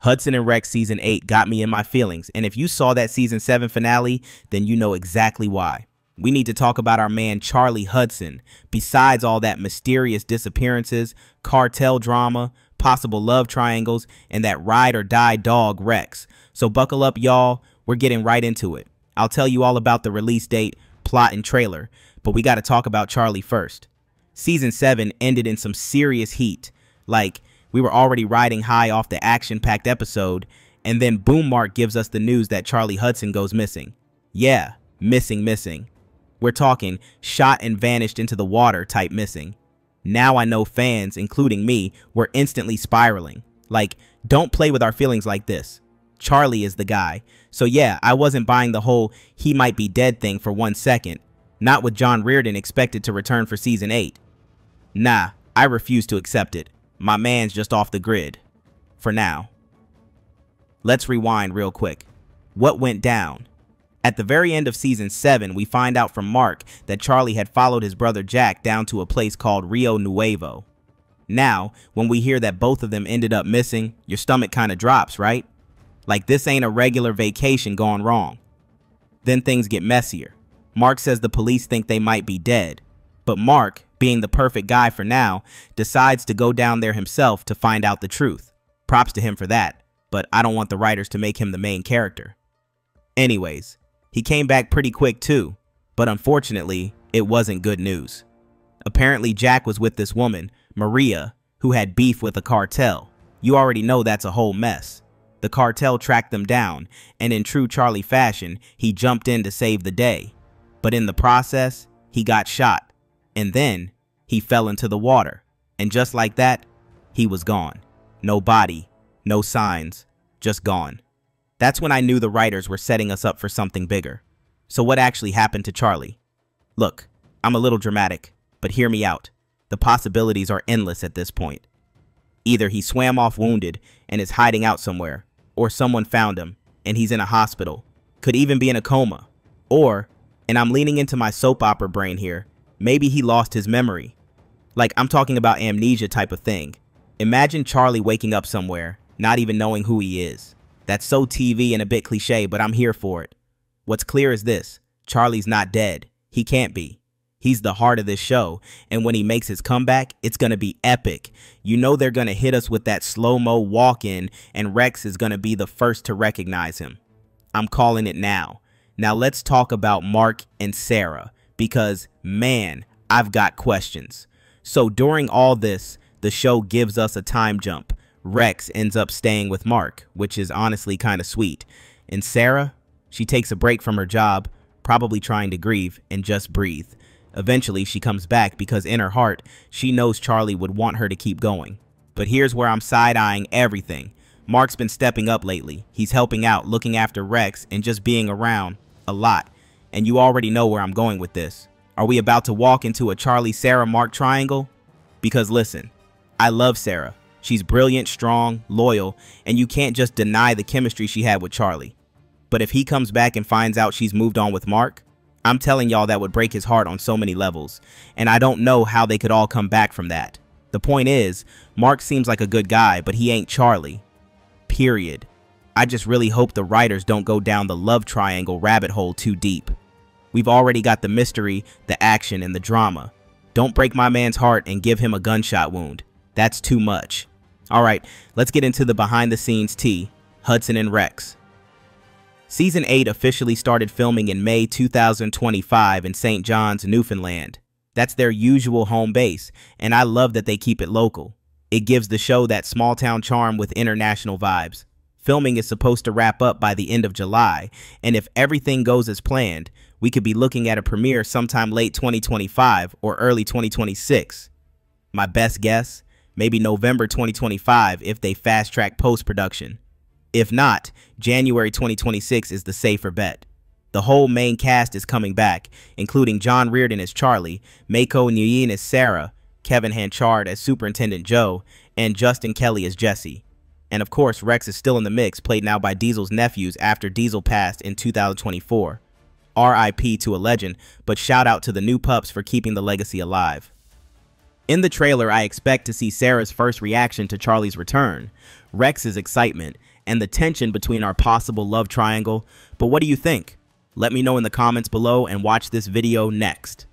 Hudson and Rex Season 8 got me in my feelings, and if you saw that Season 7 finale, then you know exactly why. We need to talk about our man Charlie Hudson. Besides all that mysterious disappearances, cartel drama, possible love triangles, and that ride or die dog Rex. So buckle up, y'all. We're getting right into it. I'll tell you all about the release date, plot, and trailer, but we got to talk about Charlie first. Season 7 ended in some serious heat. Like, we were already riding high off the action-packed episode, and then Boom Mark gives us the news that Charlie Hudson goes missing. Yeah, missing. We're talking shot and vanished into the water type missing. Now I know fans, including me, were instantly spiraling. Like, don't play with our feelings like this. Charlie is the guy. So yeah, I wasn't buying the whole he might be dead thing for 1 second. Not with John Reardon expected to return for Season 8. Nah, I refuse to accept it. My man's just off the grid. For now. Let's rewind real quick. What went down? At the very end of Season 7, we find out from Mark that Charlie had followed his brother Jack down to a place called Rio Nuevo. Now, when we hear that both of them ended up missing, your stomach kind of drops, right? Like this ain't a regular vacation gone wrong. Then things get messier. Mark says the police think they might be dead, but Mark, being the perfect guy for now, decides to go down there himself to find out the truth. Props to him for that, but I don't want the writers to make him the main character. Anyways, he came back pretty quick too, but unfortunately, it wasn't good news. Apparently Jack was with this woman, Maria, who had beef with the cartel. You already know that's a whole mess. The cartel tracked them down, and in true Charlie fashion, he jumped in to save the day. But in the process, he got shot. And then he fell into the water, and just like that, he was gone. No body, no signs, just gone. That's when I knew the writers were setting us up for something bigger. So what actually happened to Charlie? Look, I'm a little dramatic, but hear me out. The possibilities are endless at this point. Either he swam off wounded and is hiding out somewhere, or someone found him and he's in a hospital, could even be in a coma, or, and I'm leaning into my soap opera brain here, maybe he lost his memory. Like, I'm talking about amnesia type of thing. Imagine Charlie waking up somewhere, not even knowing who he is. That's so TV and a bit cliche, but I'm here for it. What's clear is this: Charlie's not dead. He can't be. He's the heart of this show, and when he makes his comeback, it's gonna be epic. You know they're gonna hit us with that slow-mo walk-in, and Rex is gonna be the first to recognize him. I'm calling it now. Now let's talk about Mark and Sarah, because, man, I've got questions. So during all this, the show gives us a time jump. Rex ends up staying with Mark, which is honestly kind of sweet. And Sarah, she takes a break from her job, probably trying to grieve and just breathe. Eventually, she comes back because in her heart, she knows Charlie would want her to keep going. But here's where I'm side-eyeing everything. Mark's been stepping up lately. He's helping out, looking after Rex, and just being around a lot. And you already know where I'm going with this. Are we about to walk into a Charlie-Sarah-Mark triangle? Because listen, I love Sarah. She's brilliant, strong, loyal, and you can't just deny the chemistry she had with Charlie. But if he comes back and finds out she's moved on with Mark, I'm telling y'all that would break his heart on so many levels, and I don't know how they could all come back from that. The point is, Mark seems like a good guy, but he ain't Charlie. Period. I just really hope the writers don't go down the love triangle rabbit hole too deep. We've already got the mystery, the action, and the drama. Don't break my man's heart and give him a gunshot wound. That's too much. Alright, let's get into the behind-the-scenes tea, Hudson and Rex. Season 8 officially started filming in May 2025 in St. John's, Newfoundland. That's their usual home base, and I love that they keep it local. It gives the show that small-town charm with international vibes. Filming is supposed to wrap up by the end of July, and if everything goes as planned, we could be looking at a premiere sometime late 2025 or early 2026. My best guess? Maybe November 2025 if they fast-track post-production. If not, January 2026 is the safer bet. The whole main cast is coming back, including John Reardon as Charlie, Mako Nguyen as Sarah, Kevin Hanchard as Superintendent Joe, and Justin Kelly as Jesse. And of course, Rex is still in the mix, played now by Diesel's nephews after Diesel passed in 2024. RIP to a legend, but shout out to the new pups for keeping the legacy alive. In the trailer, I expect to see Sarah's first reaction to Charlie's return, Rex's excitement, and the tension between our possible love triangle. But what do you think? Let me know in the comments below and watch this video next.